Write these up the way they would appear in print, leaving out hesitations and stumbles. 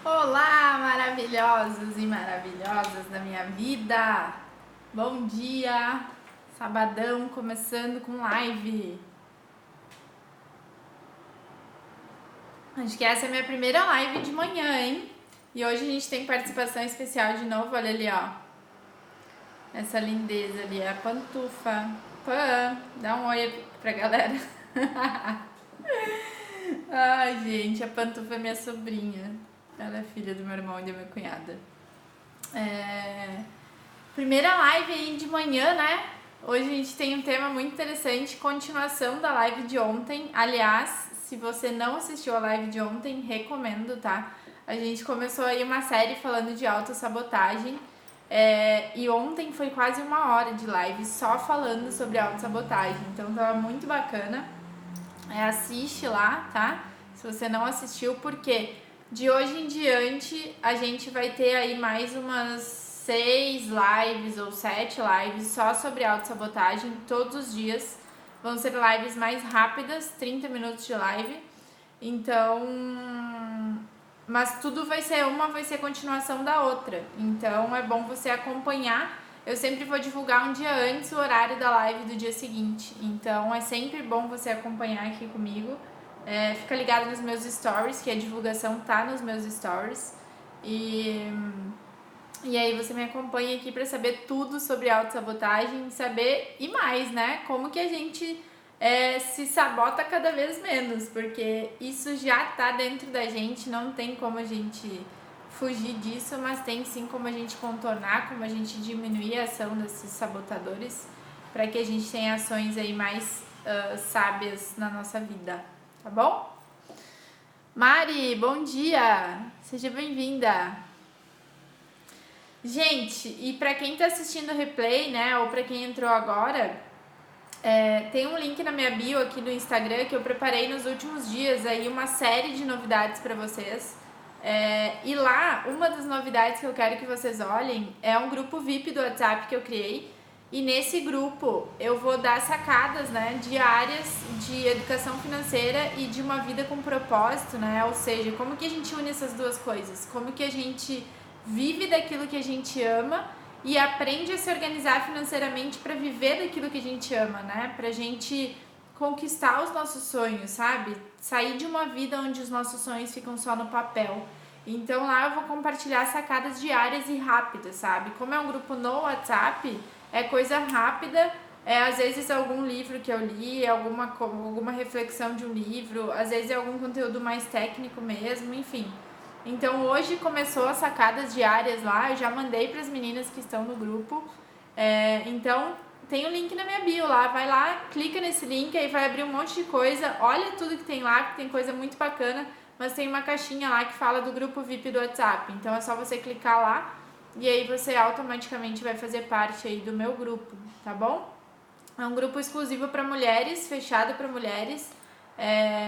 Olá, maravilhosos e maravilhosas da minha vida! Bom dia! Sabadão começando com live. Acho que essa é a minha primeira live de manhã, hein? E hoje a gente tem participação especial de novo, olha ali, ó. Essa lindeza ali, a Pantufa. Pan, dá um oi pra galera. Ai, gente, a Pantufa é minha sobrinha. Ela é filha do meu irmão e da minha cunhada. Primeira live aí de manhã, né? Hoje a gente tem um tema muito interessante, continuação da live de ontem. Aliás, se você não assistiu a live de ontem, recomendo, tá? A gente começou aí uma série falando de autossabotagem. E ontem foi quase 1 hora de live só falando sobre autossabotagem. Então tava muito bacana. Assiste lá, tá? Se você não assistiu, porque de hoje em diante a gente vai ter aí mais umas 6 lives ou 7 lives só sobre autossabotagem todos os dias. Vão ser lives mais rápidas, 30 minutos de live. Então, mas tudo vai ser continuação da outra. Então é bom você acompanhar. Eu sempre vou divulgar um dia antes o horário da live do dia seguinte. Então é sempre bom você acompanhar aqui comigo. Fica ligado nos meus stories, que a divulgação tá nos meus stories. E aí você me acompanha aqui para saber tudo sobre autossabotagem, saber e mais, né? Como que a gente se sabota cada vez menos, porque isso já tá dentro da gente, não tem como a gente fugir disso, mas tem sim como a gente contornar, como a gente diminuir a ação desses sabotadores, para que a gente tenha ações aí mais sábias na nossa vida, tá bom? Mari, bom dia! Seja bem-vinda! Gente, e pra quem tá assistindo o replay, né, ou pra quem entrou agora, tem um link na minha bio aqui no Instagram que eu preparei nos últimos dias aí uma série de novidades pra vocês. E lá, uma das novidades que eu quero que vocês olhem é um grupo VIP do WhatsApp que eu criei. E nesse grupo eu vou dar sacadas, né, diárias de educação financeira e de uma vida com propósito, né? Ou seja, como que a gente une essas duas coisas? Como que a gente vive daquilo que a gente ama e aprende a se organizar financeiramente para viver daquilo que a gente ama, né? Pra gente conquistar os nossos sonhos, sabe? Sair de uma vida onde os nossos sonhos ficam só no papel. Então lá eu vou compartilhar sacadas diárias e rápidas, sabe? Como é um grupo no WhatsApp, é coisa rápida, às vezes algum livro que eu li, alguma reflexão de um livro, às vezes é algum conteúdo mais técnico mesmo, enfim. Então hoje começou as sacadas diárias lá, eu já mandei para as meninas que estão no grupo. Então tem o link na minha bio lá, vai lá, clica nesse link, aí vai abrir um monte de coisa, olha tudo que tem lá, que tem coisa muito bacana, mas tem uma caixinha lá que fala do grupo VIP do WhatsApp. Então é só você clicar lá e aí você automaticamente vai fazer parte aí do meu grupo, tá bom? É um grupo exclusivo para mulheres, fechado para mulheres.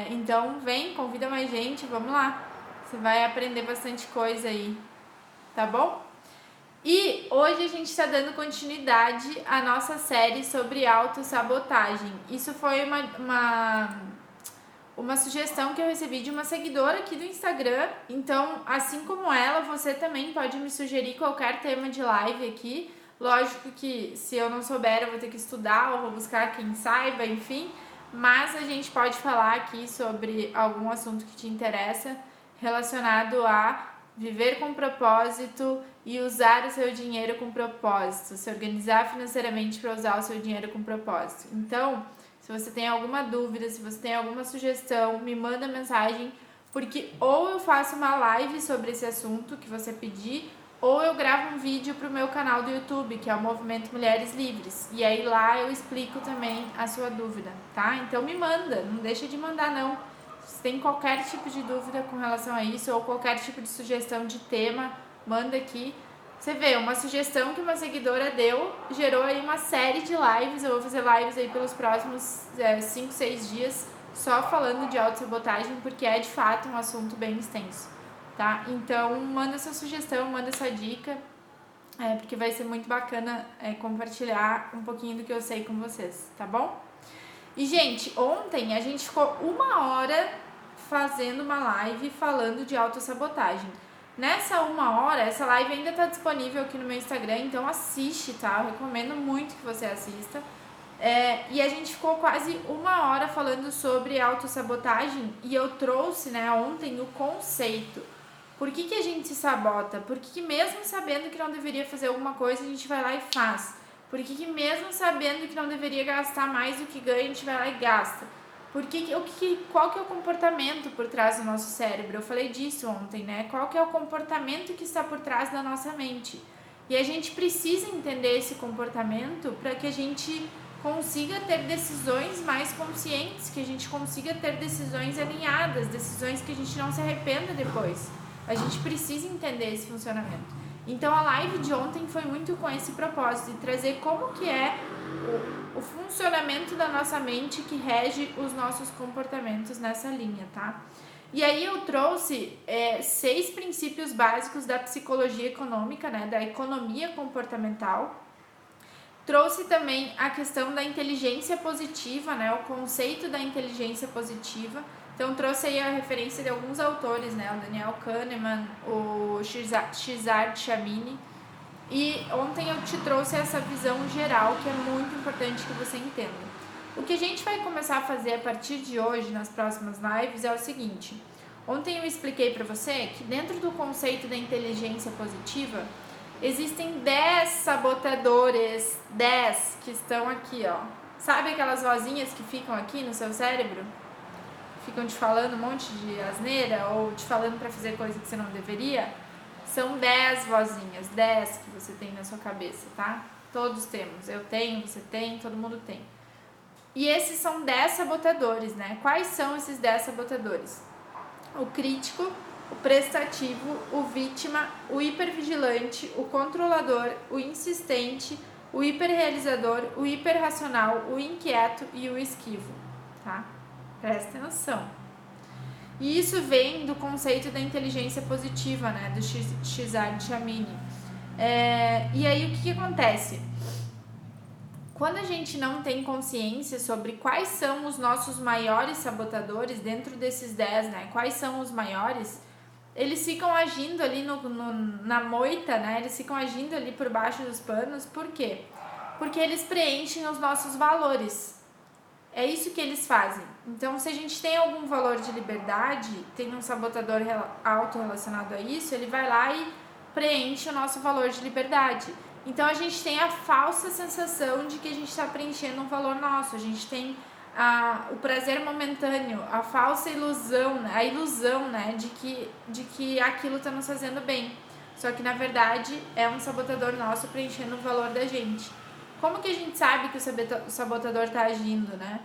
Então vem, convida mais gente, vamos lá. Você vai aprender bastante coisa aí, tá bom? E hoje a gente está dando continuidade à nossa série sobre autossabotagem. Isso foi uma sugestão que eu recebi de uma seguidora aqui do Instagram. Então, assim como ela, você também pode me sugerir qualquer tema de live aqui. Lógico que se eu não souber, eu vou ter que estudar ou vou buscar quem saiba, enfim. Mas a gente pode falar aqui sobre algum assunto que te interessa relacionado a viver com propósito e usar o seu dinheiro com propósito, se organizar financeiramente para usar o seu dinheiro com propósito. Então, se você tem alguma dúvida, se você tem alguma sugestão, me manda mensagem, porque ou eu faço uma live sobre esse assunto que você pedir, ou eu gravo um vídeo para o meu canal do YouTube, que é o Movimento Mulheres Livres. E aí lá eu explico também a sua dúvida, tá? Então me manda, não deixa de mandar não. Se tem qualquer tipo de dúvida com relação a isso ou qualquer tipo de sugestão de tema, manda aqui. Você vê, uma sugestão que uma seguidora deu gerou aí uma série de lives. Eu vou fazer lives aí pelos próximos 5, 6 dias só falando de autossabotagem, porque é de fato um assunto bem extenso, tá? Então manda sua sugestão, manda sua dica, porque vai ser muito bacana compartilhar um pouquinho do que eu sei com vocês, tá bom? E, gente, ontem a gente ficou 1 hora fazendo uma live falando de autossabotagem. Nessa 1 hora, essa live ainda tá disponível aqui no meu Instagram, então assiste, tá? Eu recomendo muito que você assista. E a gente ficou quase 1 hora falando sobre autossabotagem e eu trouxe, né, ontem o conceito. Por que a gente se sabota? Por que mesmo sabendo que não deveria fazer alguma coisa, a gente vai lá e faz? Por que mesmo sabendo que não deveria gastar mais do que ganha, a gente vai lá e gasta? Qual que é o comportamento por trás do nosso cérebro? Eu falei disso ontem, né? Qual que é o comportamento que está por trás da nossa mente? E a gente precisa entender esse comportamento para que a gente consiga ter decisões mais conscientes, que a gente consiga ter decisões alinhadas, decisões que a gente não se arrependa depois. A gente precisa entender esse funcionamento. Então a live de ontem foi muito com esse propósito, de trazer como que é o funcionamento da nossa mente que rege os nossos comportamentos nessa linha, tá? E aí eu trouxe 6 princípios básicos da psicologia econômica, né, da economia comportamental. Trouxe também a questão da inteligência positiva, né, o conceito da inteligência positiva. Então trouxe aí a referência de alguns autores, né, o Daniel Kahneman, o Cesar Chamini. E ontem eu te trouxe essa visão geral que é muito importante que você entenda. O que a gente vai começar a fazer a partir de hoje, nas próximas lives, é o seguinte. Ontem eu expliquei para você que dentro do conceito da inteligência positiva, existem 10 sabotadores, 10 que estão aqui, ó. Sabe aquelas vozinhas que ficam aqui no seu cérebro? Ficam te falando um monte de asneira ou te falando para fazer coisa que você não deveria? São 10 vozinhas, 10 que você tem na sua cabeça, tá? Todos temos, eu tenho, você tem, todo mundo tem. E esses são 10 sabotadores, né? Quais são esses 10 sabotadores? O crítico, o prestativo, o vítima, o hipervigilante, o controlador, o insistente, o hiperrealizador, o hiperracional, o inquieto e o esquivo, tá? Presta atenção. E isso vem do conceito da inteligência positiva, né, do Cesar Chamini. E aí o que acontece? Quando a gente não tem consciência sobre quais são os nossos maiores sabotadores dentro desses 10, né, quais são os maiores, eles ficam agindo ali na moita, né, eles ficam agindo ali por baixo dos panos. Por quê? Porque eles preenchem os nossos valores. É isso que eles fazem. Então, se a gente tem algum valor de liberdade, tem um sabotador autorrelacionado a isso, ele vai lá e preenche o nosso valor de liberdade. Então, a gente tem a falsa sensação de que a gente está preenchendo um valor nosso. A gente tem o prazer momentâneo, a falsa ilusão, a ilusão, né, de que aquilo está nos fazendo bem. Só que, na verdade, é um sabotador nosso preenchendo o valor da gente. Como que a gente sabe que o sabotador está agindo, né?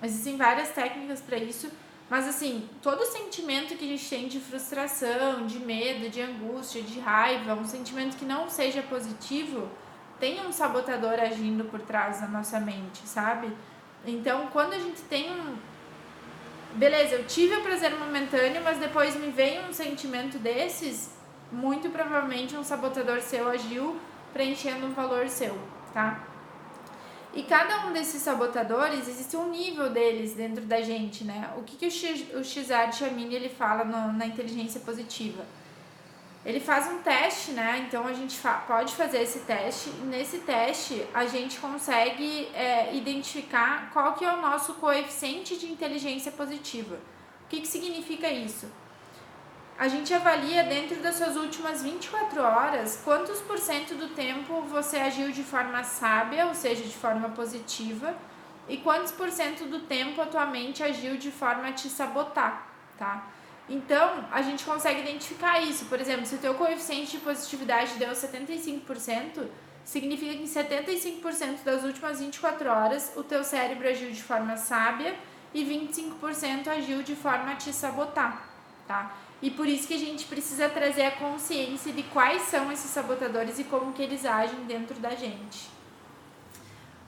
Existem várias técnicas para isso, mas assim, todo sentimento que a gente tem de frustração, de medo, de angústia, de raiva, um sentimento que não seja positivo, tem um sabotador agindo por trás da nossa mente, sabe? Então, quando a gente tem beleza, eu tive o prazer momentâneo, mas depois me veio um sentimento desses, muito provavelmente um sabotador seu agiu preenchendo um valor seu, tá? E cada um desses sabotadores, existe um nível deles dentro da gente, né? O que o Cesar Chamini ele fala na inteligência positiva? Ele faz um teste, né? Então a gente pode fazer esse teste. E nesse teste a gente consegue identificar qual que é o nosso coeficiente de inteligência positiva. O que significa isso? A gente avalia dentro das suas últimas 24 horas quantos por cento do tempo você agiu de forma sábia, ou seja, de forma positiva, e quantos por cento do tempo a tua mente agiu de forma a te sabotar, tá? Então, a gente consegue identificar isso. Por exemplo, se o teu coeficiente de positividade deu 75%, significa que em 75% das últimas 24 horas o teu cérebro agiu de forma sábia e 25% agiu de forma a te sabotar, tá? E por isso que a gente precisa trazer a consciência de quais são esses sabotadores e como que eles agem dentro da gente.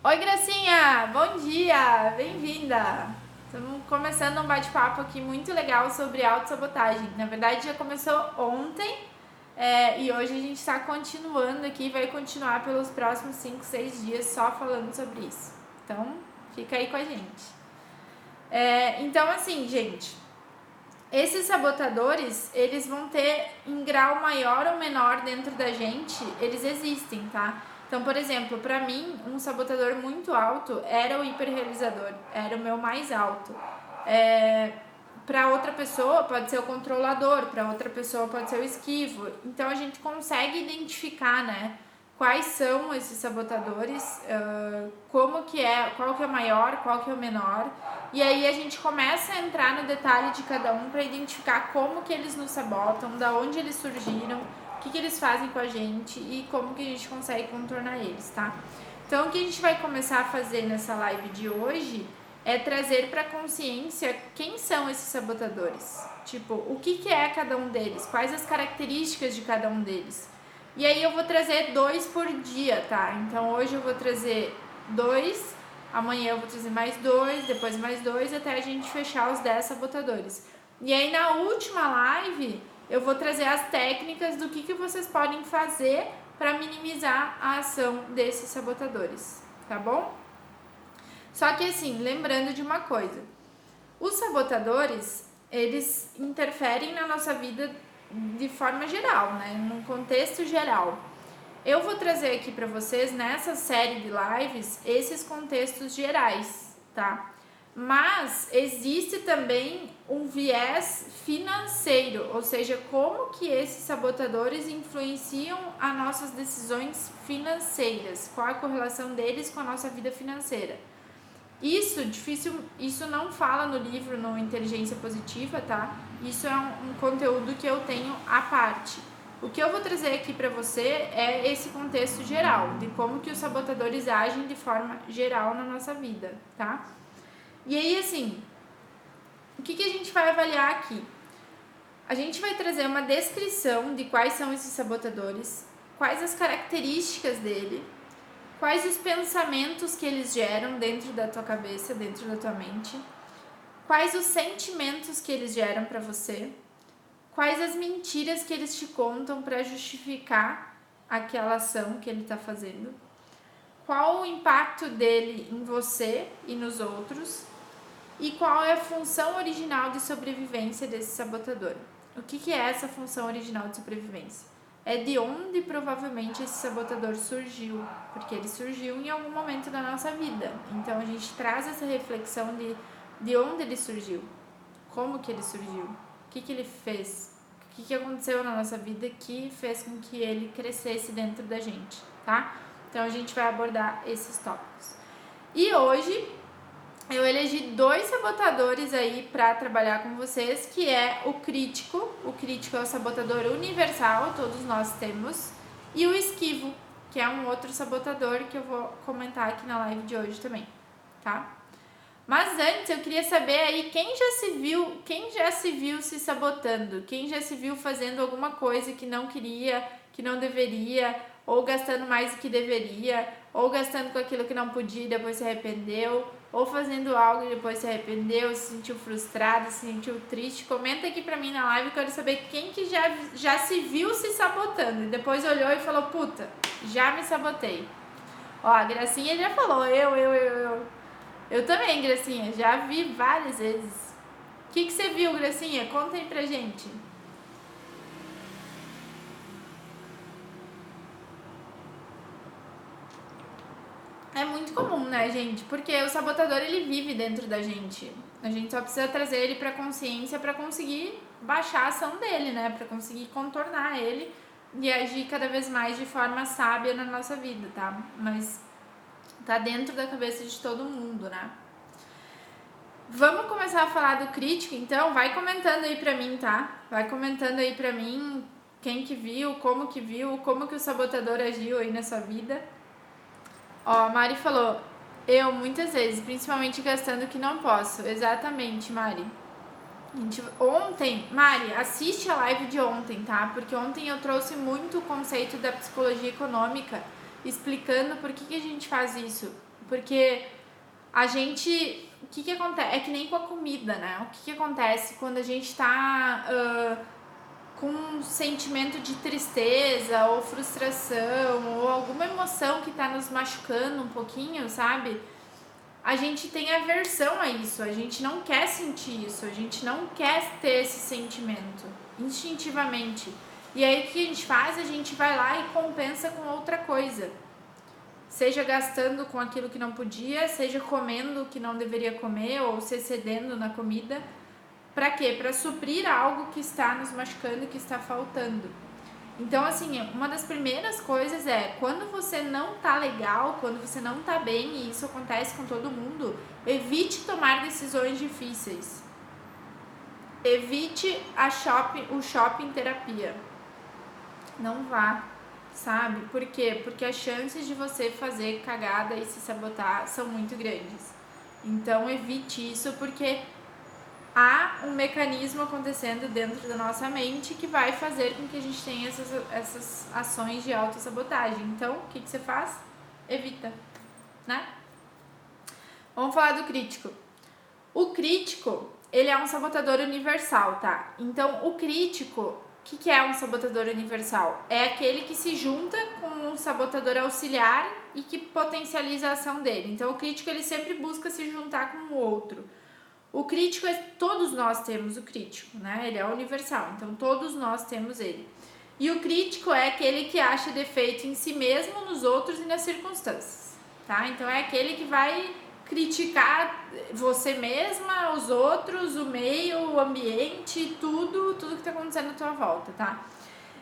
Oi, Gracinha! Bom dia! Bem-vinda! Estamos começando um bate-papo aqui muito legal sobre autossabotagem. Na verdade, já começou ontem e hoje a gente está continuando aqui, vai continuar pelos próximos 5, 6 dias só falando sobre isso. Então, fica aí com a gente. Então, assim, gente... esses sabotadores, eles vão ter em grau maior ou menor dentro da gente, eles existem, tá? Então, por exemplo, pra mim, um sabotador muito alto era o hiperrealizador, era o meu mais alto. Para outra pessoa pode ser o controlador, para outra pessoa pode ser o esquivo. Então a gente consegue identificar, né, quais são esses sabotadores, como que é, qual que é o maior, qual que é o menor. E aí a gente começa a entrar no detalhe de cada um para identificar como que eles nos sabotam, da onde eles surgiram, o que eles fazem com a gente e como que a gente consegue contornar eles, tá? Então o que a gente vai começar a fazer nessa live de hoje é trazer para consciência quem são esses sabotadores. Tipo, o que é cada um deles, quais as características de cada um deles. E aí eu vou trazer 2 por dia, tá? Então hoje eu vou trazer 2, amanhã eu vou trazer mais 2, depois mais 2, até a gente fechar os 10 sabotadores. E aí na última live eu vou trazer as técnicas do que vocês podem fazer para minimizar a ação desses sabotadores, tá bom? Só que assim, lembrando de uma coisa, os sabotadores, eles interferem na nossa vida de forma geral, né? Num contexto geral. Eu vou trazer aqui para vocês, nessa série de lives, esses contextos gerais, tá? Mas existe também um viés financeiro, ou seja, como que esses sabotadores influenciam as nossas decisões financeiras, qual a correlação deles com a nossa vida financeira. Isso não fala no livro, no Inteligência Positiva, tá? Isso é um conteúdo que eu tenho à parte. O que eu vou trazer aqui pra você é esse contexto geral, de como que os sabotadores agem de forma geral na nossa vida, tá? E aí, assim, o que a gente vai avaliar aqui? A gente vai trazer uma descrição de quais são esses sabotadores, quais as características dele, quais os pensamentos que eles geram dentro da tua cabeça, dentro da tua mente, quais os sentimentos que eles geram para você, quais as mentiras que eles te contam para justificar aquela ação que ele está fazendo, qual o impacto dele em você e nos outros e qual é a função original de sobrevivência desse sabotador. O que é essa função original de sobrevivência? É de onde provavelmente esse sabotador surgiu, porque ele surgiu em algum momento da nossa vida. Então a gente traz essa reflexão de onde ele surgiu, como que ele surgiu, o que ele fez, o que aconteceu na nossa vida que fez com que ele crescesse dentro da gente, tá? Então a gente vai abordar esses tópicos. E hoje eu elegi 2 sabotadores aí para trabalhar com vocês, que é o crítico. O crítico é o sabotador universal, todos nós temos, e o esquivo, que é um outro sabotador que eu vou comentar aqui na live de hoje também, tá? Mas antes eu queria saber aí quem já se viu se sabotando, quem já se viu fazendo alguma coisa que não queria, que não deveria, ou gastando mais do que deveria, ou gastando com aquilo que não podia e depois se arrependeu, ou fazendo algo e depois se arrependeu, se sentiu frustrado, se sentiu triste. Comenta aqui pra mim na live, eu quero saber quem que já se viu se sabotando e depois olhou e falou, puta, já me sabotei. Ó, a Gracinha já falou, eu também, Gracinha, já vi várias vezes. O que você viu, Gracinha? Conta aí pra gente. É muito comum, né, gente? Porque o sabotador, ele vive dentro da gente. A gente só precisa trazer ele pra consciência pra conseguir baixar a ação dele, né? Pra conseguir contornar ele e agir cada vez mais de forma sábia na nossa vida, tá? Mas tá dentro da cabeça de todo mundo, né? Vamos começar a falar do crítico, então? Vai comentando aí pra mim, tá? Vai comentando aí pra mim quem que viu, como que o sabotador agiu aí na sua vida. Ó, a Mari falou, eu muitas vezes, principalmente gastando o que não posso. Exatamente, Mari. Ontem, Mari, assiste a live de ontem, tá? Porque ontem eu trouxe muito o conceito da psicologia econômica, explicando por que a gente faz isso. Porque a gente... O que acontece? É que nem com a comida, né? O que acontece quando a gente tá com um sentimento de tristeza ou frustração ou alguma emoção que tá nos machucando um pouquinho, sabe? a gente tem aversão a isso, a gente não quer sentir isso, a gente não quer ter esse sentimento instintivamente. E aí o que a gente faz? A gente vai lá e compensa com outra coisa. Seja gastando com aquilo que não podia, seja comendo o que não deveria comer ou se excedendo na comida. Para quê? Para suprir algo que está nos machucando, que está faltando. Então, assim, uma das primeiras coisas é, quando você não tá legal, quando você não tá bem, e isso acontece com todo mundo, evite tomar decisões difíceis. Evite o shopping terapia. Não vá, sabe? Por quê? Porque as chances de você fazer cagada e se sabotar são muito grandes. Então, evite isso, porque há um mecanismo acontecendo dentro da nossa mente que vai fazer com que a gente tenha essas ações de autossabotagem. Então, o que você faz? Evita, né? Vamos falar do crítico. O crítico, ele é um sabotador universal, tá? Então, o crítico, o que é um sabotador universal? É aquele que se junta com um sabotador auxiliar e que potencializa a ação dele. Então, o crítico, ele sempre busca se juntar com o outro. O crítico, todos nós temos o crítico, né? Ele é universal, então todos nós temos ele. E o crítico é aquele que acha defeito em si mesmo, nos outros e nas circunstâncias, tá? Então é aquele que vai criticar você mesma, os outros, o meio, o ambiente, tudo que tá acontecendo à tua volta, tá?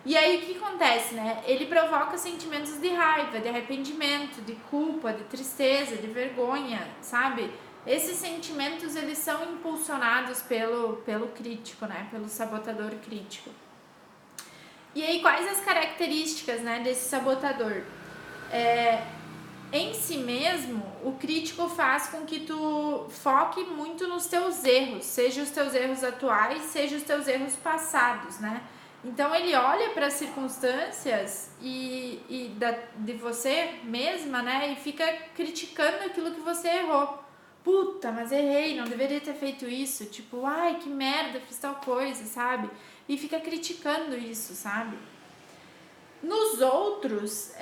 E aí o que acontece, né? Ele provoca sentimentos de raiva, de arrependimento, de culpa, de tristeza, de vergonha, sabe? Esses sentimentos, eles são impulsionados pelo crítico, né? Pelo sabotador crítico. E aí, quais as características, né, desse sabotador? Em si mesmo, o crítico faz com que tu foque muito nos teus erros, seja os teus erros atuais, seja os teus erros passados, né? Então, ele olha para as circunstâncias de você mesma, né? E fica criticando aquilo que você errou. Puta, mas errei, não deveria ter feito isso. Tipo, ai, que merda, fiz tal coisa, sabe? E fica criticando isso, sabe? Nos outros,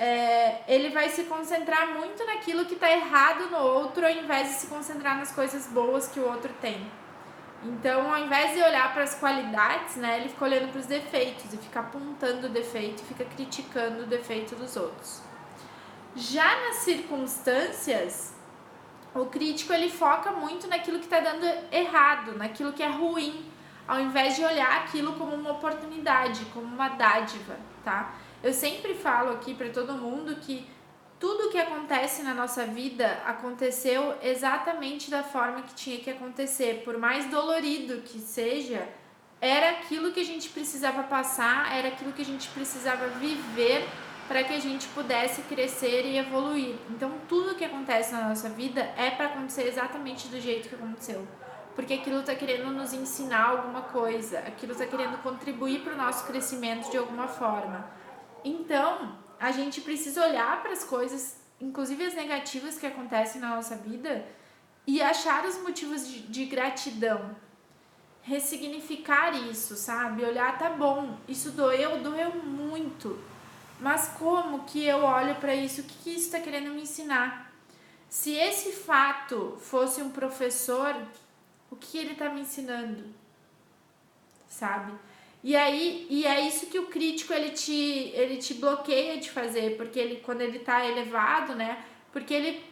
ele vai se concentrar muito naquilo que tá errado no outro, ao invés de se concentrar nas coisas boas que o outro tem. Então, ao invés de olhar para as qualidades, né, ele fica olhando para os defeitos e fica apontando o defeito, fica criticando o defeito dos outros. Já nas circunstâncias, o crítico, ele foca muito naquilo que está dando errado, naquilo que é ruim, ao invés de olhar aquilo como uma oportunidade, como uma dádiva, tá? Eu sempre falo aqui para todo mundo que tudo que acontece na nossa vida aconteceu exatamente da forma que tinha que acontecer. Por mais dolorido que seja, era aquilo que a gente precisava passar, era aquilo que a gente precisava viver para que a gente pudesse crescer e evoluir. Então, tudo que acontece na nossa vida é para acontecer exatamente do jeito que aconteceu. Porque aquilo está querendo nos ensinar alguma coisa, aquilo está querendo contribuir para o nosso crescimento de alguma forma. Então, a gente precisa olhar para as coisas, inclusive as negativas que acontecem na nossa vida, e achar os motivos de gratidão. Ressignificar isso, sabe? Olhar, tá bom, isso doeu muito. Mas como que eu olho para isso? O que isso está querendo me ensinar? Se esse fato fosse um professor, o que ele está me ensinando? Sabe? E é isso que o crítico ele te bloqueia de fazer, porque quando ele tá elevado, né? Porque ele,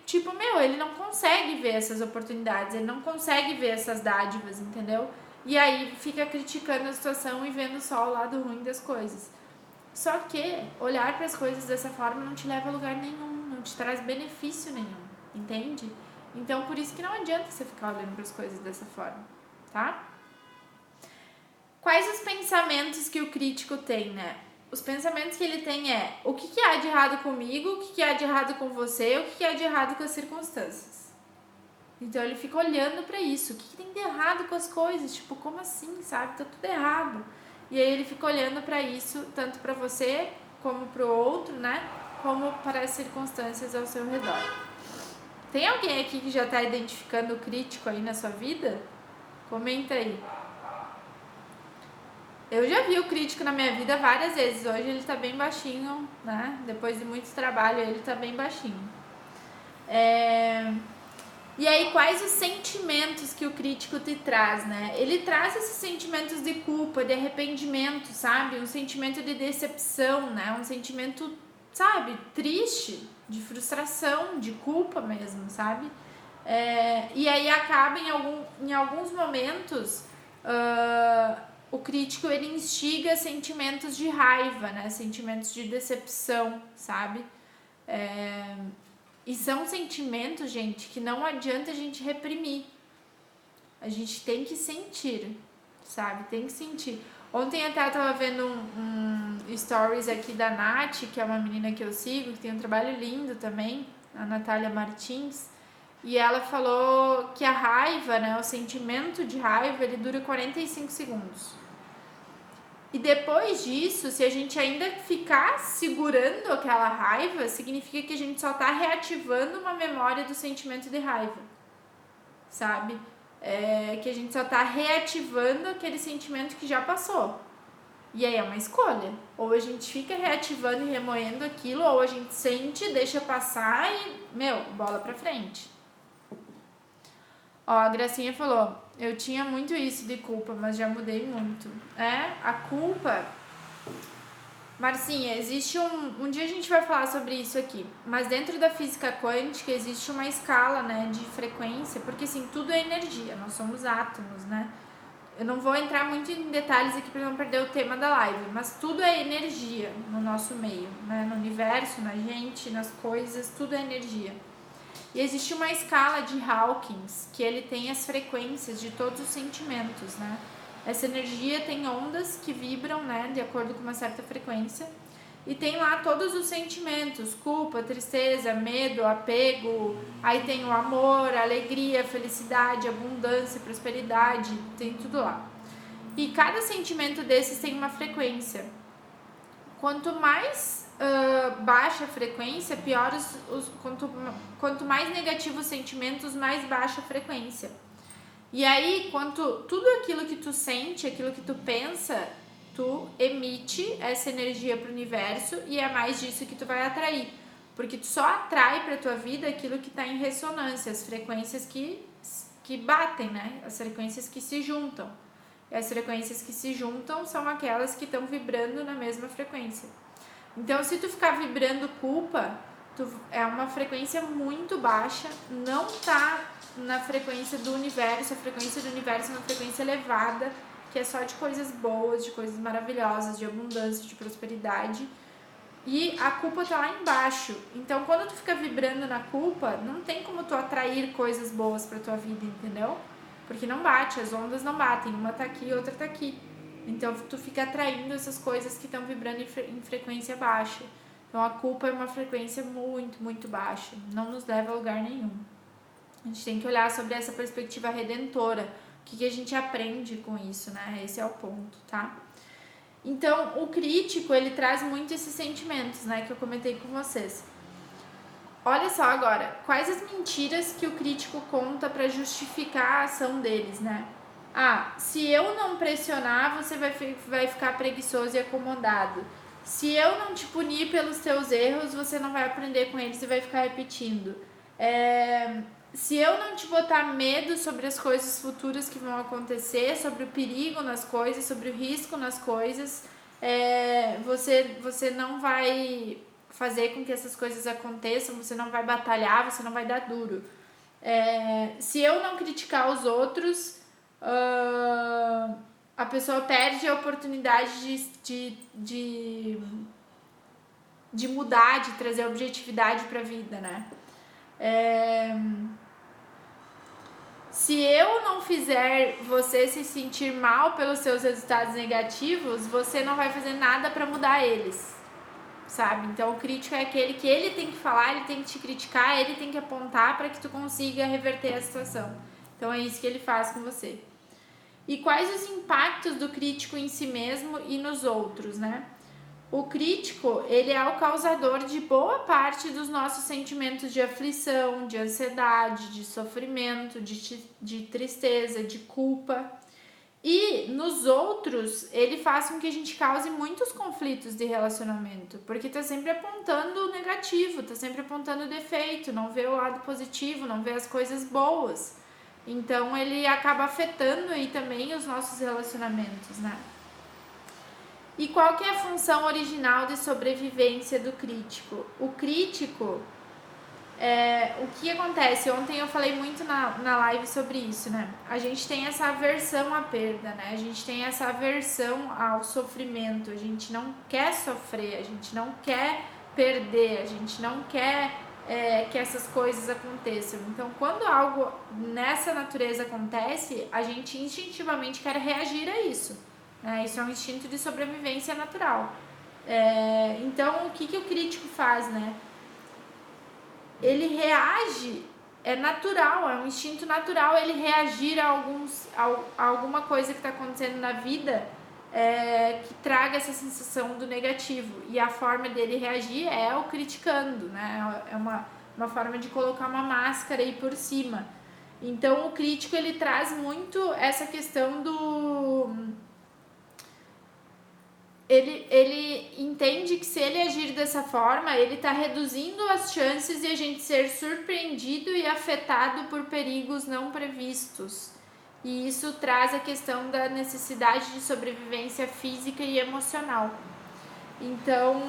ele não consegue ver essas oportunidades, ele não consegue ver essas dádivas, entendeu? E aí fica criticando a situação e vendo só o lado ruim das coisas. Só que olhar para as coisas dessa forma não te leva a lugar nenhum, não te traz benefício nenhum, entende? Então, por isso que não adianta você ficar olhando para as coisas dessa forma, tá? Quais os pensamentos que o crítico tem, né? Os pensamentos que ele tem o que há de errado comigo, o que há de errado com você, o que há de errado com as circunstâncias. Então, ele fica olhando para isso, o que tem de errado com as coisas, tipo, como assim, sabe? Tá tudo errado. E aí ele fica olhando para isso, tanto para você, como para o outro, né? Como para as circunstâncias ao seu redor. Tem alguém aqui que já está identificando o crítico aí na sua vida? Comenta aí. Eu já vi o crítico na minha vida várias vezes. Hoje ele tá bem baixinho, né? Depois de muito trabalho, ele tá bem baixinho. E aí, quais os sentimentos que o crítico te traz, né? Ele traz esses sentimentos de culpa, de arrependimento, sabe? Um sentimento de decepção, né? Um sentimento, sabe, triste, de frustração, de culpa mesmo, sabe? E aí acaba em alguns momentos, o crítico ele instiga sentimentos de raiva, né? Sentimentos de decepção, sabe? E são sentimentos, gente, que não adianta a gente reprimir. A gente tem que sentir, sabe? Tem que sentir. Ontem até eu tava vendo um stories aqui da Nath, que é uma menina que eu sigo, que tem um trabalho lindo também, a Natália Martins. E ela falou que a raiva, né, o sentimento de raiva, ele dura 45 segundos. E depois disso, se a gente ainda ficar segurando aquela raiva, significa que a gente só tá reativando uma memória do sentimento de raiva, sabe? Que a gente só tá reativando aquele sentimento que já passou. E aí é uma escolha. Ou a gente fica reativando e remoendo aquilo, ou a gente sente, deixa passar e, bola pra frente. Ó, a Gracinha falou, eu tinha muito isso de culpa, mas já mudei muito. A culpa... Marcinha, existe um dia a gente vai falar sobre isso aqui, mas dentro da física quântica existe uma escala, né, de frequência, porque assim, tudo é energia, nós somos átomos, né? Eu não vou entrar muito em detalhes aqui para não perder o tema da live, mas tudo é energia no nosso meio, né? No universo, na gente, nas coisas, tudo é energia. E existe uma escala de Hawkins, que ele tem as frequências de todos os sentimentos, né? Essa energia tem ondas que vibram, né, de acordo com uma certa frequência. E tem lá todos os sentimentos, culpa, tristeza, medo, apego. Aí tem o amor, a alegria, a felicidade, a abundância, a prosperidade, tem tudo lá. E cada sentimento desses tem uma frequência. Quanto mais baixa a frequência, pior quanto mais negativos os sentimentos, mais baixa a frequência. E aí, tudo aquilo que tu sente, aquilo que tu pensa, tu emite essa energia pro universo e é mais disso que tu vai atrair. Porque tu só atrai pra tua vida aquilo que tá em ressonância, as frequências que batem, né? As frequências que se juntam. E as frequências que se juntam são aquelas que estão vibrando na mesma frequência. Então, se tu ficar vibrando culpa, é uma frequência muito baixa, não tá na frequência do universo. A frequência do universo é uma frequência elevada, que é só de coisas boas, de coisas maravilhosas, de abundância, de prosperidade. E a culpa tá lá embaixo. Então, quando tu fica vibrando na culpa, não tem como tu atrair coisas boas pra tua vida, entendeu? Porque não bate, as ondas não batem, uma tá aqui, outra tá aqui. Então, tu fica atraindo essas coisas que estão vibrando em frequência baixa. Então, a culpa é uma frequência muito, muito baixa. Não nos leva a lugar nenhum. A gente tem que olhar sobre essa perspectiva redentora. O que a gente aprende com isso, né? Esse é o ponto, tá? Então, o crítico, ele traz muito esses sentimentos, né? Que eu comentei com vocês. Olha só agora, quais as mentiras que o crítico conta para justificar a ação deles, né? Se eu não pressionar, você vai ficar preguiçoso e acomodado. Se eu não te punir pelos teus erros, você não vai aprender com eles e vai ficar repetindo. Se eu não te botar medo sobre as coisas futuras que vão acontecer, sobre o perigo nas coisas, sobre o risco nas coisas, você não vai fazer com que essas coisas aconteçam, você não vai batalhar, você não vai dar duro. Se eu não criticar os outros, a pessoa perde a oportunidade de mudar, de trazer objetividade para a vida, né? Se eu não fizer você se sentir mal pelos seus resultados negativos, você não vai fazer nada para mudar eles, sabe? Então, o crítico é aquele que ele tem que falar, ele tem que te criticar, ele tem que apontar para que tu consiga reverter a situação. Então, é isso que ele faz com você. E quais os impactos do crítico em si mesmo e nos outros, né? O crítico, ele é o causador de boa parte dos nossos sentimentos de aflição, de ansiedade, de sofrimento, de tristeza, de culpa. E nos outros, ele faz com que a gente cause muitos conflitos de relacionamento, porque tá sempre apontando o negativo, tá sempre apontando o defeito, não vê o lado positivo, não vê as coisas boas. Então ele acaba afetando aí também os nossos relacionamentos, né? E qual que é a função original de sobrevivência do crítico? O crítico, o que acontece? Ontem eu falei muito na live sobre isso, né? A gente tem essa aversão à perda, né? A gente tem essa aversão ao sofrimento. A gente não quer sofrer, a gente não quer perder, a gente não quer que essas coisas aconteçam. Então, quando algo nessa natureza acontece, a gente instintivamente quer reagir a isso, né? Isso é um instinto de sobrevivência natural. Então, o que o crítico faz, né? Ele reage, é natural, é um instinto natural ele reagir a alguma coisa que está acontecendo na vida que traga essa sensação do negativo. E a forma dele reagir é o criticando, né? É uma forma de colocar uma máscara aí por cima. Então o crítico ele traz muito essa questão do... Ele entende que se ele agir dessa forma, ele está reduzindo as chances de a gente ser surpreendido e afetado por perigos não previstos. E isso traz a questão da necessidade de sobrevivência física e emocional. Então,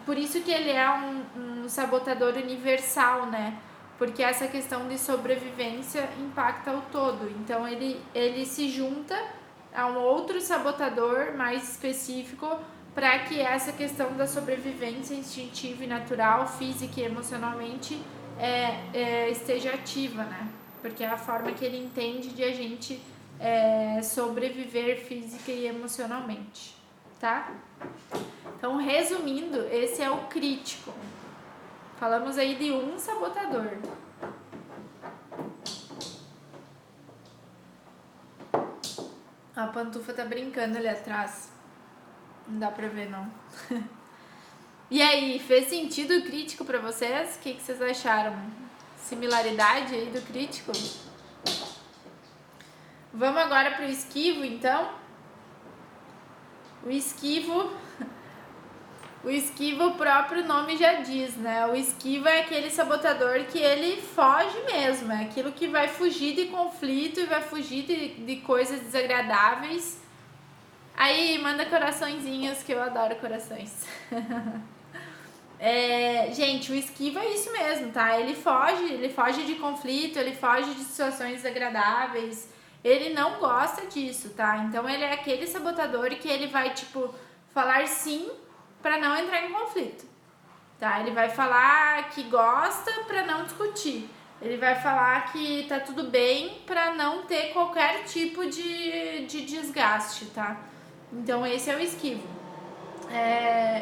por isso que ele é um sabotador universal, né? Porque essa questão de sobrevivência impacta o todo. Então, ele se junta a um outro sabotador mais específico para que essa questão da sobrevivência instintiva e natural, física e emocionalmente esteja ativa, né? Porque é a forma que ele entende de a gente sobreviver física e emocionalmente, tá? Então, resumindo, esse é o crítico. Falamos aí de um sabotador. A pantufa tá brincando ali atrás. Não dá pra ver, não. E aí, fez sentido o crítico pra vocês? O que vocês acharam? Similaridade aí do crítico? Vamos agora pro esquivo, então? O esquivo, o próprio nome já diz, né? O esquivo é aquele sabotador que ele foge mesmo. É aquilo que vai fugir de conflito e vai fugir de coisas desagradáveis. Aí, manda coraçõezinhos, que eu adoro corações. Gente, o esquivo é isso mesmo, tá? Ele foge de conflito, ele foge de situações desagradáveis. Ele não gosta disso, tá? Então, ele é aquele sabotador que ele vai, tipo, falar sim pra não entrar em conflito, tá? Ele vai falar que gosta pra não discutir. Ele vai falar que tá tudo bem pra não ter qualquer tipo de desgaste, tá? Então, esse é o esquivo.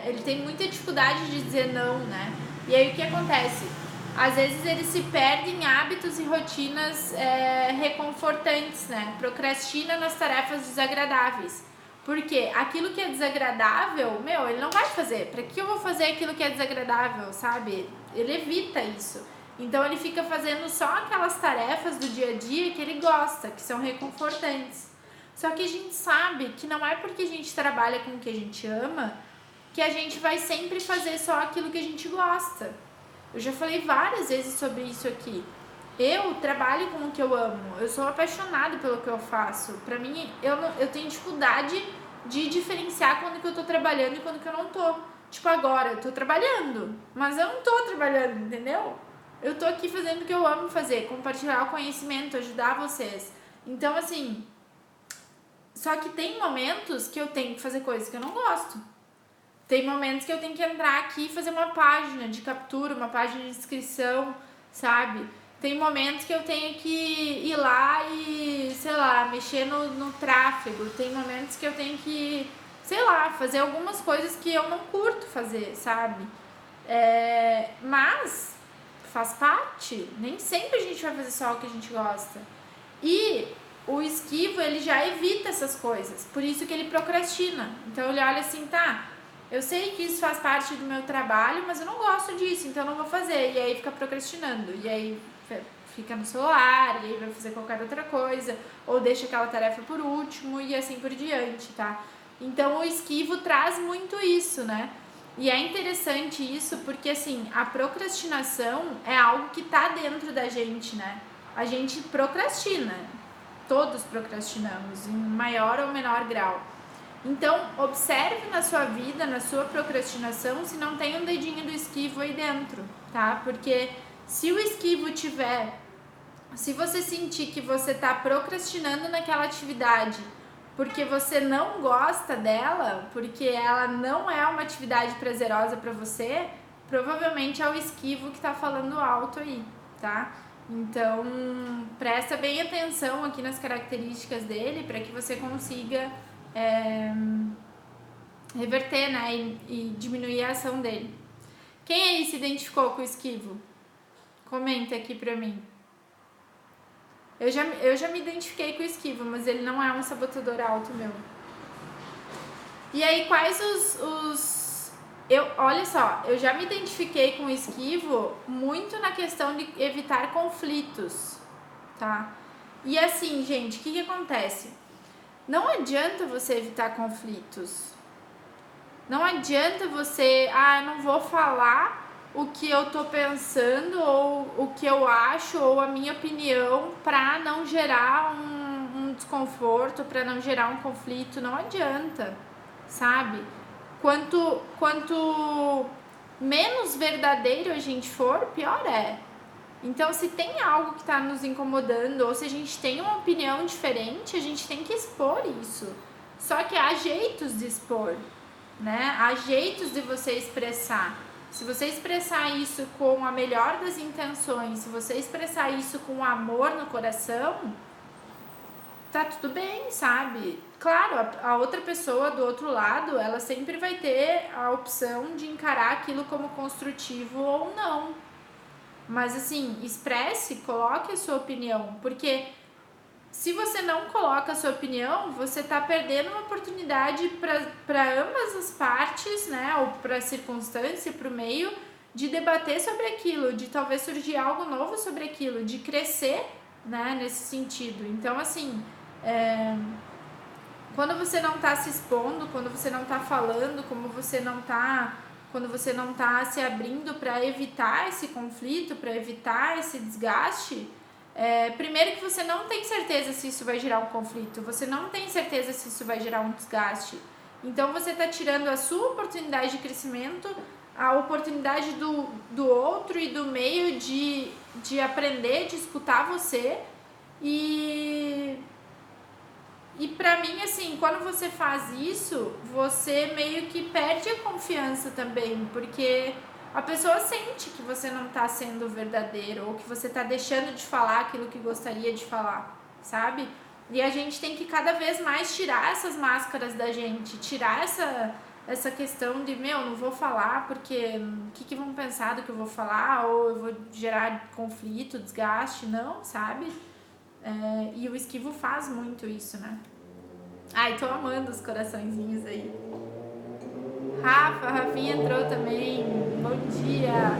Ele tem muita dificuldade de dizer não, né? E aí, o que acontece? Às vezes, ele se perde em hábitos e rotinas reconfortantes, né? Procrastina nas tarefas desagradáveis. Porque aquilo que é desagradável, ele não vai fazer. Pra que eu vou fazer aquilo que é desagradável, sabe? Ele evita isso. Então, ele fica fazendo só aquelas tarefas do dia a dia que ele gosta, que são reconfortantes. Só que a gente sabe que não é porque a gente trabalha com o que a gente ama que a gente vai sempre fazer só aquilo que a gente gosta. Eu já falei várias vezes sobre isso aqui. Eu trabalho com o que eu amo, eu sou apaixonada pelo que eu faço. Pra mim, eu tenho dificuldade de diferenciar quando que eu tô trabalhando e quando que eu não tô. Tipo, agora eu tô trabalhando, mas eu não tô trabalhando, entendeu? Eu tô aqui fazendo o que eu amo fazer, compartilhar o conhecimento, ajudar vocês. Então, assim, só que tem momentos que eu tenho que fazer coisas que eu não gosto. Tem momentos que eu tenho que entrar aqui e fazer uma página de captura, uma página de inscrição, sabe? Tem momentos que eu tenho que ir lá e, sei lá, mexer no tráfego. Tem momentos que eu tenho que, sei lá, fazer algumas coisas que eu não curto fazer, sabe? Mas faz parte. Nem sempre a gente vai fazer só o que a gente gosta. E o esquivo, ele já evita essas coisas. Por isso que ele procrastina. Então ele olha assim, tá, eu sei que isso faz parte do meu trabalho, mas eu não gosto disso, então eu não vou fazer. E aí fica procrastinando. E aí fica no celular e aí vai fazer qualquer outra coisa, ou deixa aquela tarefa por último e assim por diante, tá? Então o esquivo traz muito isso, né? E é interessante isso porque, assim, a procrastinação é algo que tá dentro da gente, né? A gente procrastina, todos procrastinamos, em maior ou menor grau. Então, observe na sua vida, na sua procrastinação, se não tem um dedinho do esquivo aí dentro, tá? Porque se o esquivo tiver, se você sentir que você tá procrastinando naquela atividade porque você não gosta dela, porque ela não é uma atividade prazerosa para você, provavelmente é o esquivo que tá falando alto aí, tá? Então, presta bem atenção aqui nas características dele para que você consiga reverter, né, e diminuir a ação dele. Quem aí se identificou com o esquivo? Comenta aqui pra mim. Eu já me identifiquei com o esquivo, mas ele não é um sabotador alto meu. E aí, quais olha só, eu já me identifiquei com o esquivo muito na questão de evitar conflitos, tá? E assim, gente, o que acontece? Não adianta você evitar conflitos. Não adianta você, não vou falar o que eu tô pensando ou o que eu acho ou a minha opinião pra não gerar um desconforto, pra não gerar um conflito. Não adianta, sabe? Quanto menos verdadeiro a gente for, pior é. Então, se tem algo que tá nos incomodando ou se a gente tem uma opinião diferente, a gente tem que expor isso. Só que há jeitos de expor, né? Há jeitos de você expressar. Se você expressar isso com a melhor das intenções, se você expressar isso com amor no coração, tá tudo bem, sabe? Claro, a outra pessoa do outro lado, ela sempre vai ter a opção de encarar aquilo como construtivo ou não. Mas assim, expresse, coloque a sua opinião, porque se você não coloca a sua opinião, você tá perdendo uma oportunidade para ambas as partes, né, ou para a circunstância, para o meio, de debater sobre aquilo, de talvez surgir algo novo sobre aquilo, de crescer, né, nesse sentido. Então, assim, quando você não tá se expondo, quando você não tá falando, quando você não tá se abrindo para evitar esse conflito, para evitar esse desgaste, primeiro que você não tem certeza se isso vai gerar um conflito, você não tem certeza se isso vai gerar um desgaste. Então você está tirando a sua oportunidade de crescimento, a oportunidade do outro e do meio de aprender, de escutar você. E pra mim, assim, quando você faz isso, você meio que perde a confiança também, porque a pessoa sente que você não tá sendo verdadeiro ou que você tá deixando de falar aquilo que gostaria de falar, sabe? E a gente tem que cada vez mais tirar essas máscaras da gente, tirar essa questão de, não vou falar porque o que vão pensar do que eu vou falar, ou eu vou gerar conflito, desgaste, não, sabe? E o esquivo faz muito isso, né? Ai, tô amando os coraçõezinhos aí. Rafinha entrou também. Bom dia.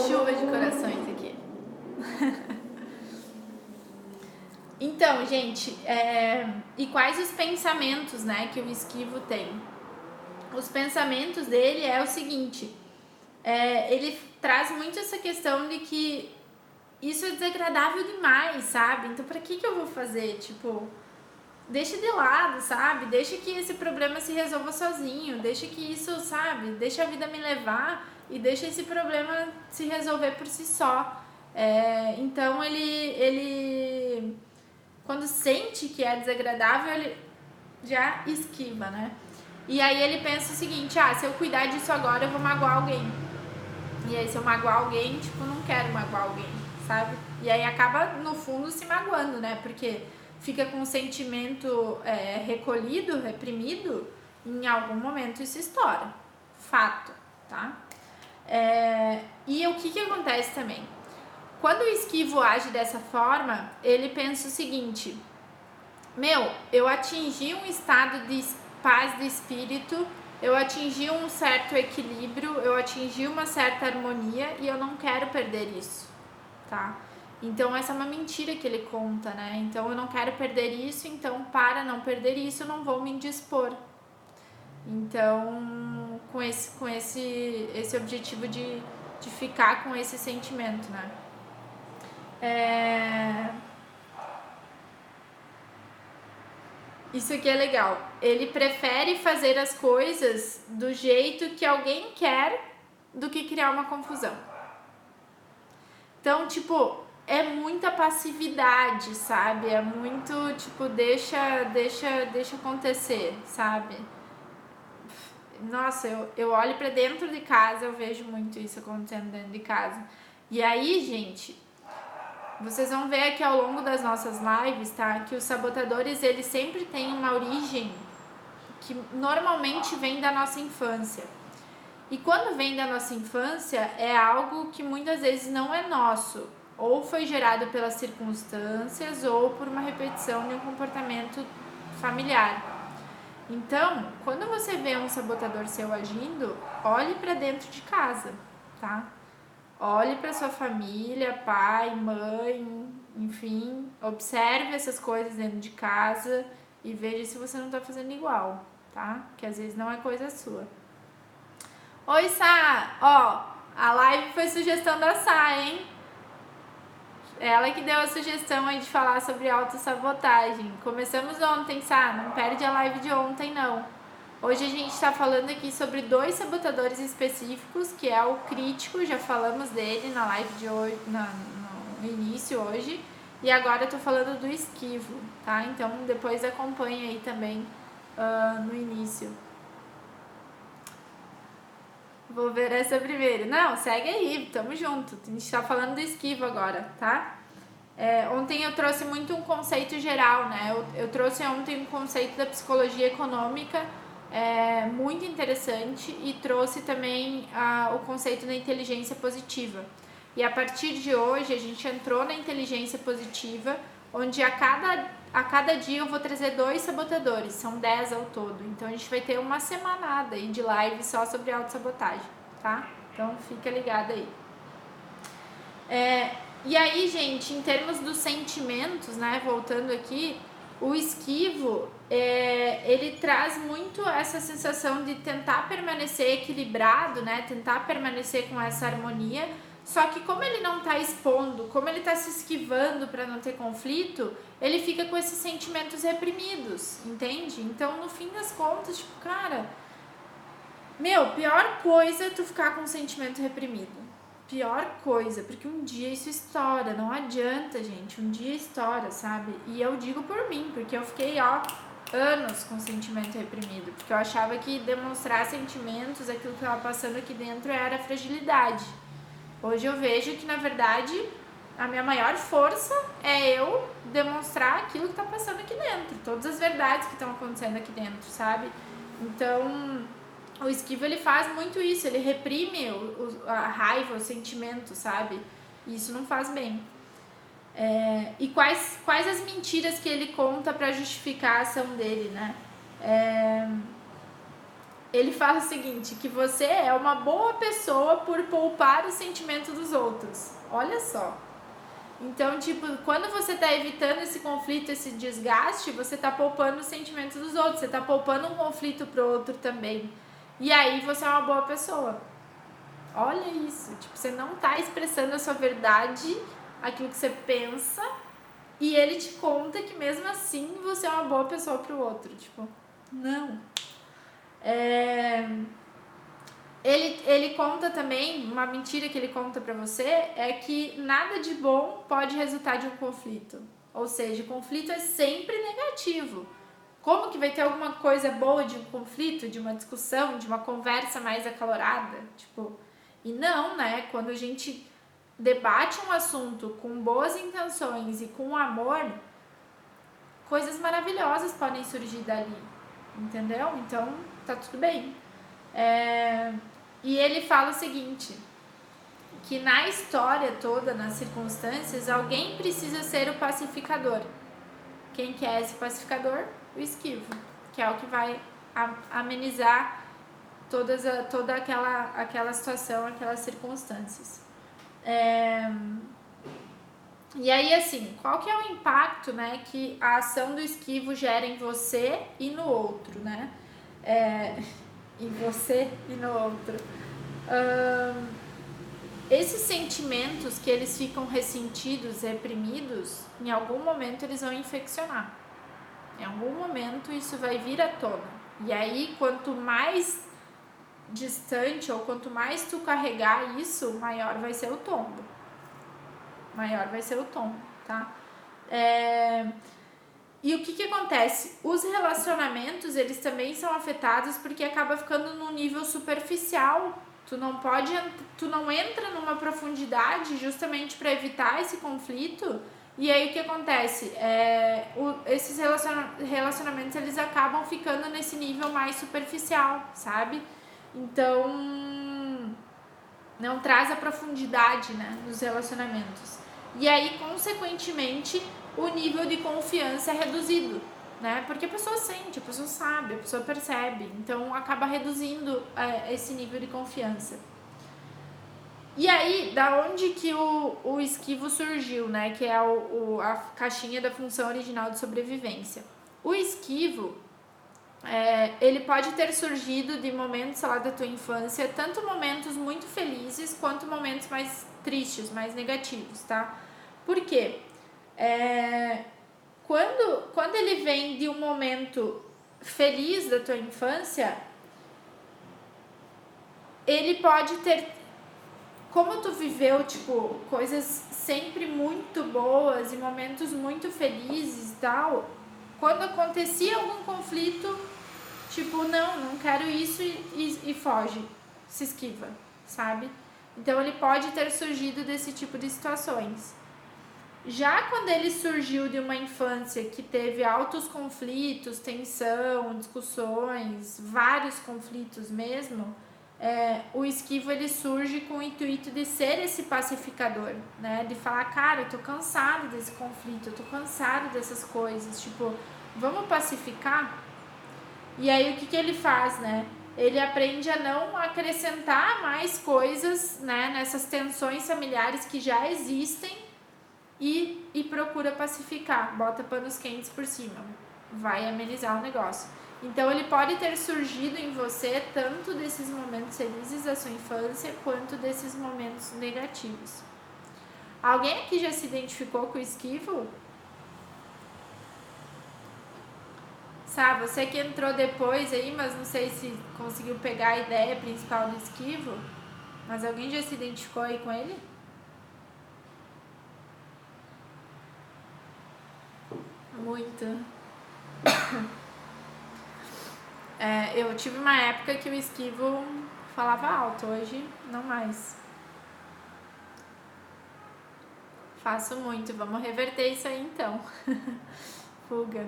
Chuva de corações aqui. Então, gente, e quais os pensamentos, né, que o esquivo tem? Os pensamentos dele é o seguinte, ele traz muito essa questão de que isso é desagradável demais, sabe? Então, pra que eu vou fazer? Tipo, deixa de lado, sabe? Deixa que esse problema se resolva sozinho, deixa que isso, sabe? Deixa a vida me levar e deixa esse problema se resolver por si só. Então, ele quando sente que é desagradável, ele já esquiva, né? E aí ele pensa o seguinte, se eu cuidar disso agora, eu vou magoar alguém. E aí, se eu magoar alguém, tipo, não quero magoar alguém, sabe? E aí acaba, no fundo, se magoando, né? Porque fica com o sentimento recolhido, reprimido, em algum momento isso estoura. Fato, tá? E o que acontece também? Quando o esquivo age dessa forma, ele pensa o seguinte, eu atingi um estado de paz de espírito eu atingi um certo equilíbrio, eu atingi uma certa harmonia e eu não quero perder isso, tá? Então essa é uma mentira que ele conta, né? Então eu não quero perder isso, então para não perder isso eu não vou me indispor. Então com esse objetivo de ficar com esse sentimento, né? Isso aqui é legal. Ele prefere fazer as coisas do jeito que alguém quer do que criar uma confusão. Então, tipo, é muita passividade, sabe? É muito, tipo, deixa acontecer, sabe? Nossa, eu olho pra dentro de casa, eu vejo muito isso acontecendo dentro de casa. E aí, gente, vocês vão ver aqui ao longo das nossas lives, tá? Que os sabotadores, eles sempre têm uma origem que normalmente vem da nossa infância. E quando vem da nossa infância, é algo que muitas vezes não é nosso. Ou foi gerado pelas circunstâncias ou por uma repetição de um comportamento familiar. Então, quando você vê um sabotador seu agindo, olhe para dentro de casa, tá? Olhe para sua família, pai, mãe, enfim, observe essas coisas dentro de casa e veja se você não tá fazendo igual, tá? Que às vezes não é coisa sua. Oi, Sá! Ó, a live foi sugestão da Sá, hein? Ela que deu a sugestão aí de falar sobre autossabotagem. Começamos ontem, Sá, não perde a live de ontem, não. Hoje a gente tá falando aqui sobre 2 sabotadores específicos, que é o crítico, já falamos dele na live de hoje, no início hoje. E agora eu tô falando do esquivo, tá? Então depois acompanha aí também no início. Vou ver essa primeiro. Não, segue aí, tamo junto. A gente tá falando do esquivo agora, tá? Ontem eu trouxe muito um conceito geral, né? Eu trouxe ontem um conceito da psicologia econômica muito interessante e trouxe também o conceito da inteligência positiva. E a partir de hoje a gente entrou na inteligência positiva, onde a cada dia eu vou trazer 2 sabotadores, são 10 ao todo. Então a gente vai ter uma semanada aí de live só sobre autossabotagem, tá? Então fica ligado aí. E aí, gente, em termos dos sentimentos, né, voltando aqui, o esquivo, ele traz muito essa sensação de tentar permanecer equilibrado, né, tentar permanecer com essa harmonia, só que como ele não tá expondo, como ele tá se esquivando para não ter conflito, ele fica com esses sentimentos reprimidos, entende? Então, no fim das contas, tipo, cara, pior coisa é tu ficar com um sentimento reprimido. Pior coisa, porque um dia isso estoura, não adianta, gente, um dia estoura, sabe? E eu digo por mim, porque eu fiquei, anos com sentimento reprimido, porque eu achava que demonstrar sentimentos, aquilo que eu tava passando aqui dentro era fragilidade. Hoje eu vejo que, na verdade, a minha maior força é eu demonstrar aquilo que tá passando aqui dentro, todas as verdades que estão acontecendo aqui dentro, sabe? Então, o esquivo, ele faz muito isso, ele reprime a raiva, o sentimento, sabe? E isso não faz bem. E quais as mentiras que ele conta para justificar a ação dele, né? Ele fala o seguinte, que você é uma boa pessoa por poupar o sentimento dos outros. Olha só. Então, tipo, quando você tá evitando esse conflito, esse desgaste, você tá poupando os sentimentos dos outros, você tá poupando um conflito pro outro também. E aí você é uma boa pessoa. Olha isso, tipo, você não tá expressando a sua verdade, aquilo que você pensa, e ele te conta que mesmo assim você é uma boa pessoa pro outro. Tipo, não. Ele conta também, uma mentira que ele conta pra você é que nada de bom pode resultar de um conflito. Ou seja, o conflito é sempre negativo. Como que vai ter alguma coisa boa de um conflito, de uma discussão, de uma conversa mais acalorada? Tipo, e não, né? Quando a gente debate um assunto com boas intenções e com amor, coisas maravilhosas podem surgir dali, entendeu? Então, tá tudo bem. E ele fala o seguinte, que na história toda, nas circunstâncias, alguém precisa ser o pacificador. Quem que é esse pacificador? O esquivo, que é o que vai amenizar toda aquela situação, aquelas circunstâncias. E aí, assim, qual que é o impacto, né, que a ação do esquivo gera em você e no outro, né? Em você e no outro. Esses sentimentos que eles ficam ressentidos, reprimidos, em algum momento eles vão infeccionar. Em algum momento isso vai vir à tona. E aí, quanto mais distante ou quanto mais tu carregar isso, maior vai ser o tombo. Maior vai ser o tombo, tá? E o que acontece? Os relacionamentos, eles também são afetados porque acaba ficando num nível superficial. Tu não entra numa profundidade justamente para evitar esse conflito. E aí o que acontece? Esses relacionamentos, eles acabam ficando nesse nível mais superficial, sabe? Então, não traz a profundidade, né, nos relacionamentos. E aí, consequentemente, o nível de confiança é reduzido, né? Porque a pessoa sente, a pessoa sabe, a pessoa percebe. Então, acaba reduzindo esse nível de confiança. E aí, da onde que o esquivo surgiu, né? Que é a caixinha da função original de sobrevivência. O esquivo, ele pode ter surgido de momentos lá da tua infância, tanto momentos muito felizes, quanto momentos mais tristes, mais negativos, tá? Por quê? Quando ele vem de um momento feliz da tua infância, ele pode ter... Como tu viveu, tipo, coisas sempre muito boas e momentos muito felizes e tal, quando acontecia algum conflito, tipo, não quero isso e foge, se esquiva, sabe? Então ele pode ter surgido desse tipo de situações. Já quando ele surgiu de uma infância que teve altos conflitos, tensão, discussões, vários conflitos mesmo, o esquivo ele surge com o intuito de ser esse pacificador, né? De falar, cara, eu tô cansado desse conflito, eu tô cansado dessas coisas, tipo, vamos pacificar? E aí o que ele faz, né? Ele aprende a não acrescentar mais coisas, né, nessas tensões familiares que já existem e procura pacificar, bota panos quentes por cima, vai amenizar o negócio. Então ele pode ter surgido em você tanto desses momentos felizes da sua infância quanto desses momentos negativos. Alguém aqui já se identificou com o esquivo? Sabe, você que entrou depois aí, mas não sei se conseguiu pegar a ideia principal do esquivo, mas alguém já se identificou aí com ele? Muito. Eu tive uma época que o esquivo falava alto, hoje não mais. Faço muito, vamos reverter isso aí então. Fuga.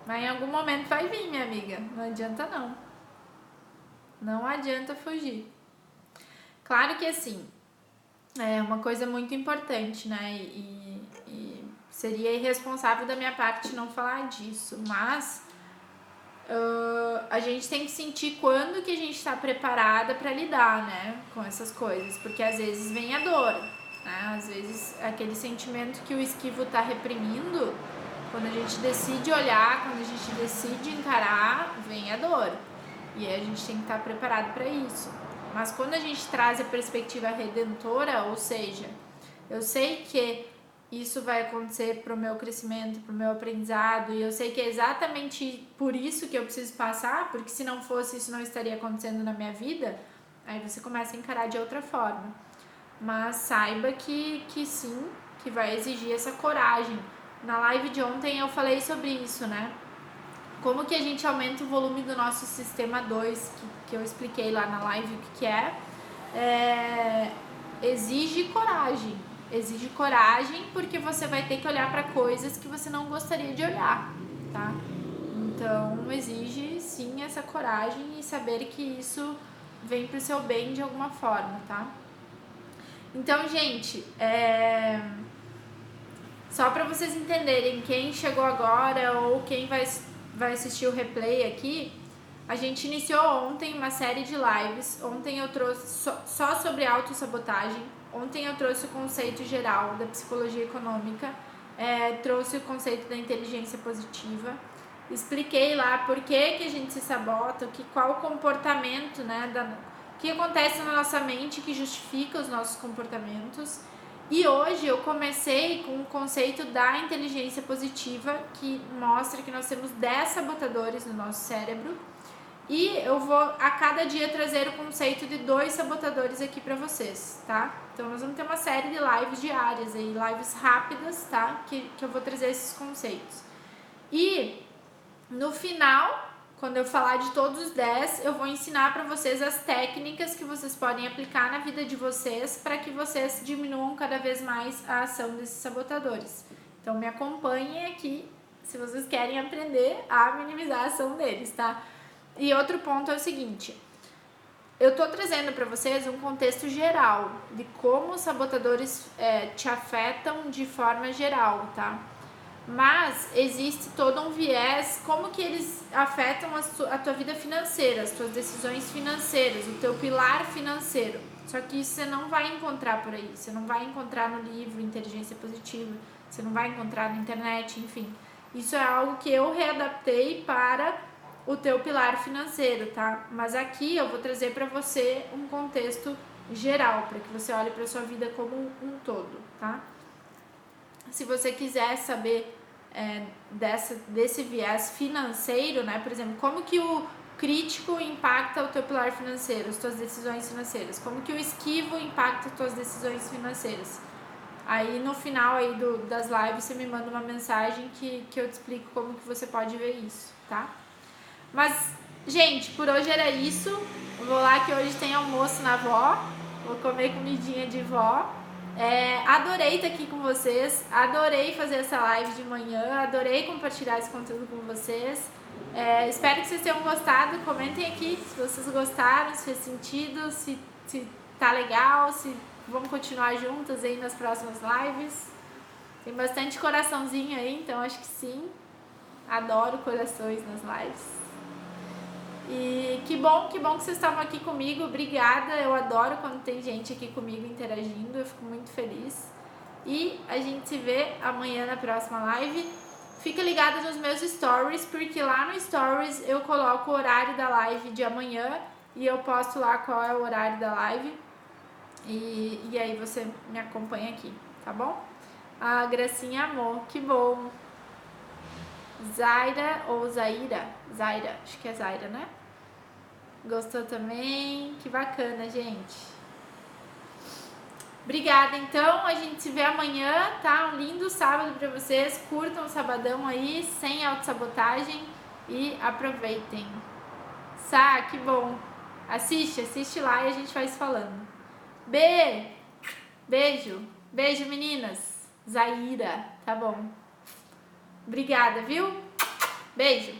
Mas em algum momento vai vir, minha amiga, não adianta não. Não adianta fugir. Claro que assim, é uma coisa muito importante, né, e seria irresponsável da minha parte não falar disso, mas a gente tem que sentir quando que a gente está preparada para lidar, né, com essas coisas, porque às vezes vem a dor, né, às vezes aquele sentimento que o esquivo está reprimindo, quando a gente decide olhar, quando a gente decide encarar, vem a dor, e aí a gente tem que estar preparado para isso. Mas quando a gente traz a perspectiva redentora, ou seja, eu sei que isso vai acontecer para o meu crescimento, para o meu aprendizado, e eu sei que é exatamente por isso que eu preciso passar, porque se não fosse isso não estaria acontecendo na minha vida, aí você começa a encarar de outra forma. Mas saiba que sim, que vai exigir essa coragem. Na live de ontem eu falei sobre isso, né? Como que a gente aumenta o volume do nosso sistema 2, que eu expliquei lá na live o que é. Exige coragem. Exige coragem porque você vai ter que olhar para coisas que você não gostaria de olhar, tá? Então exige sim essa coragem e saber que isso vem pro seu bem de alguma forma, tá? Então, gente, só para vocês entenderem, quem chegou agora ou quem vai assistir o replay aqui, A gente iniciou ontem uma série de lives. Ontem eu trouxe só sobre autossabotagem. Ontem eu trouxe o conceito geral da psicologia econômica. Trouxe o conceito da inteligência positiva. Expliquei lá por que a gente se sabota, qual o comportamento, né, o que acontece na nossa mente que justifica os nossos comportamentos. E hoje eu comecei com o conceito da inteligência positiva, que mostra que nós temos 10 sabotadores no nosso cérebro. E eu vou a cada dia trazer o conceito de 2 sabotadores aqui pra vocês, tá? Então nós vamos ter uma série de lives diárias aí, lives rápidas, tá? Que eu vou trazer esses conceitos. E no final, quando eu falar de todos os 10, eu vou ensinar para vocês as técnicas que vocês podem aplicar na vida de vocês para que vocês diminuam cada vez mais a ação desses sabotadores. Então me acompanhem aqui se vocês querem aprender a minimizar a ação deles, tá? E outro ponto é o seguinte, eu tô trazendo para vocês um contexto geral de como os sabotadores te afetam de forma geral, tá? Mas existe todo um viés, como que eles afetam a tua vida financeira, as tuas decisões financeiras, o teu pilar financeiro. Só que isso você não vai encontrar por aí, você não vai encontrar no livro Inteligência Positiva, você não vai encontrar na internet, enfim. Isso é algo que eu readaptei para o teu pilar financeiro, tá? Mas aqui eu vou trazer para você um contexto geral, para que você olhe para sua vida como um todo, tá? Se você quiser saber desse viés financeiro, né? Por exemplo, como que o crítico impacta o teu pilar financeiro, as tuas decisões financeiras? Como que o esquivo impacta as tuas decisões financeiras? Aí no final aí das lives você me manda uma mensagem que eu te explico como que você pode ver isso, tá? Mas, gente, por hoje era isso. Eu vou lá que hoje tem almoço na vó. Vou comer comidinha de vó. Adorei estar aqui com vocês. Adorei fazer essa live de manhã. Adorei compartilhar esse conteúdo com vocês. Espero que vocês tenham gostado. Comentem aqui se vocês gostaram, se fez sentido, se tá legal, se vamos continuar juntas aí nas próximas lives. Tem bastante coraçãozinho aí, então acho que sim. Adoro corações nas lives. E que bom que vocês estavam aqui comigo, obrigada, eu adoro quando tem gente aqui comigo interagindo, eu fico muito feliz. E a gente se vê amanhã na próxima live. Fica ligado nos meus stories, porque lá no stories eu coloco o horário da live de amanhã e eu posto lá qual é o horário da live. E aí você me acompanha aqui, tá bom? A Gracinha amou, que bom! Zaira ou Zaira? Zaira, acho que é Zaira, né? Gostou também? Que bacana, gente. Obrigada, então. A gente se vê amanhã, tá? Um lindo sábado pra vocês. Curtam o sabadão aí, sem autossabotagem. E aproveitem. Sá, que bom. Assiste lá e a gente vai se falando. Beijo. Beijo, meninas. Zaira, tá bom. Obrigada, viu? Beijo.